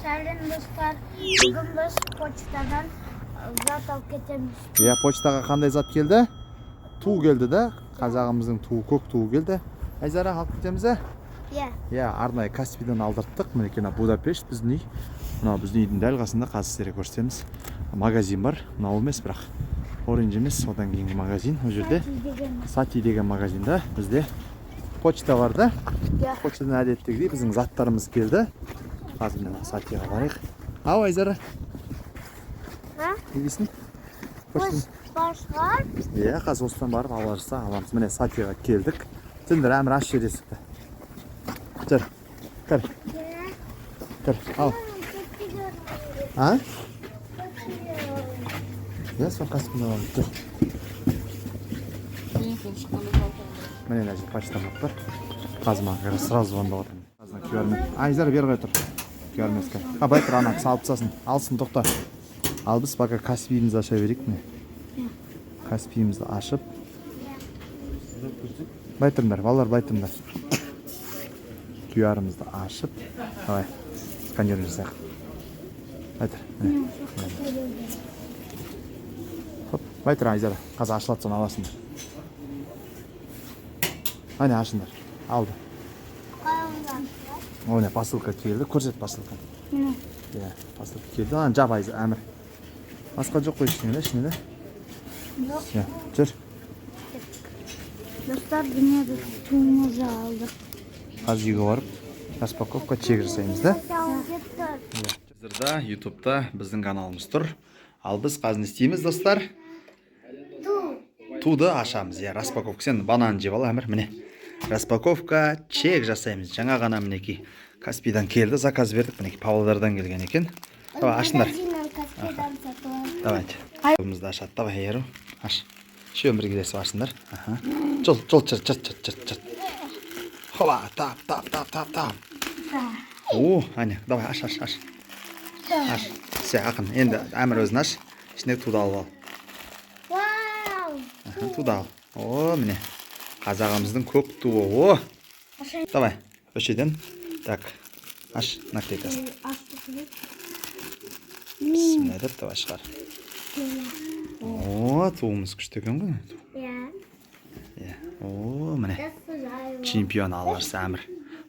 Сәлем достар, бүгін біз почтадан зат алып кетеміз. Иә, почтаға қандай зат келді? Ту келді да, қазағымыздың туы, көк туы келді. Айзара алып кетеміз ә? Иә, арнайы Каспийден алдырттық. Мінекей Будапешт біздің үй. Мынау біздің үйдің дәл қасында қазір сіздерге көрсетеміз. Магазин бар, мынау емес бірақ. Оранж емес, одан кейінгі магазин. Ол жерде Сати деген магазинда бізде почта бар да. Почтадан әдеттегідей біздің заттарымыз келді. Қазір мына Сатиға барайық. Ау, Айзара. Не дейсің? Башқар? Иә, қазір осыдан барып аларса аламыз. Міне Сатиға келдік. Тіндір әмір аш жер есікті. Жүр, кір. Кір, ал. А? Иә, сол қасымда аламыз. Жүр. Міне нәже почтамат бар. Қазір маған сразу звондап отырмын. Қазір көрмей. Айзар бер қой тұр. Көрмеске. Байтыр ана кісі алып тастасын. Алсын, тоқта. Ал біз пока Каспийімізді аша берейік міне. Каспийімізді ашып. Байтырымдар, балалар байтырымдар. QR-ымызды ашып. Давай, сканер жасайық. Байтыр, міне. Хоп, байтыр Айзара. Қазір ашылады соны аласыңдар. Әне ашыңдар. Алды. О, не, посылка келді. Көрсет посылка. Иә, посылка келді. Ана жап әмір. Басқа жоқ қой ішіне да? Жоқ. Жүр. Достар, дүние біз туымызды алдық. Қазір үйге барып, распаковка чек жасаймыз да? Қазірда ютубта біздің каналымыз тұр. Ал біз қазір не істейміз, достар? Туды ашамыз. Иә, распаковка. Сен банан жеп ал, әмір, міне. Распаковка чек жасаймыз. Жаңа ғана мінекей Каспийдан келді, заказ бердік, мінекей Павлодардан келген екен. Давай, ашыңдар. Давайте. Көмізді ашады. Давай, еру. Аш. Шүйен бір келесі ашыңдар. Жол, чырт. Хоба, тап. О, әне, давай, аш. Аш. Се, ақын. Енді әмір өзін аш. Ішіне туды алып ал. Туды ал. О, міне. Қазағымыздың көк туы. О. Давай, өшеден. Так, аш, наклейкасын. Бісміллә деп, давай шығар. О, туымыз күшті екен ғой. Иә. О, міне. Чемпион аларсы әмір.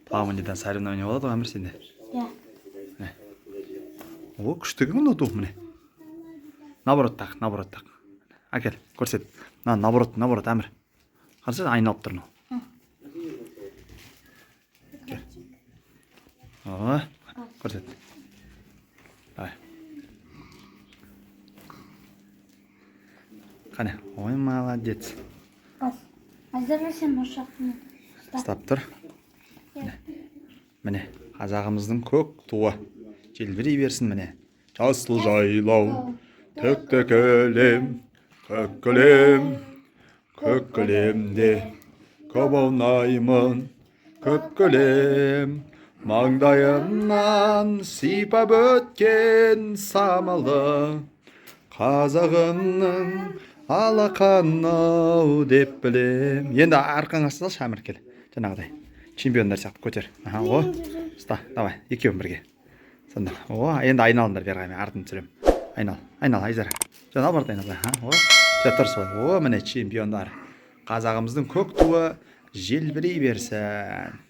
Плаваниеден соревнование болады ғой әмір сенде? Иә. О, күшті екен ғой туы, міне. Наоборот так. Әкел, көрсет. Наоборот әмір. Қарсы айналып тұр мынау. О, көрсет. Давай. Қане, ой, молодец. Әзірі сен ошақпын. Ұстап тұр. Міне, қазағымыздың көк туы. Желбірей берсін міне. Жасыл жайлау, төк әлем, көк көлемде көп аунаймын, көк көлем. Маңдайымнан сипап өткен самалы, қазағымның алақанау деп білем. Енді арқаңа салшы әмір кел. Жаңағыдай. Чемпиондар сияқты көтер. О, ұста, давай, екеуін бірге. Сонда. О, енді айналыңдар бері қаймен, артын түсірем. Айнал, Айзара. Жаңа бард айнал. О, тұр солай. О, міне чемпиондар. Қазағымыздың көк туы желбірей берсін.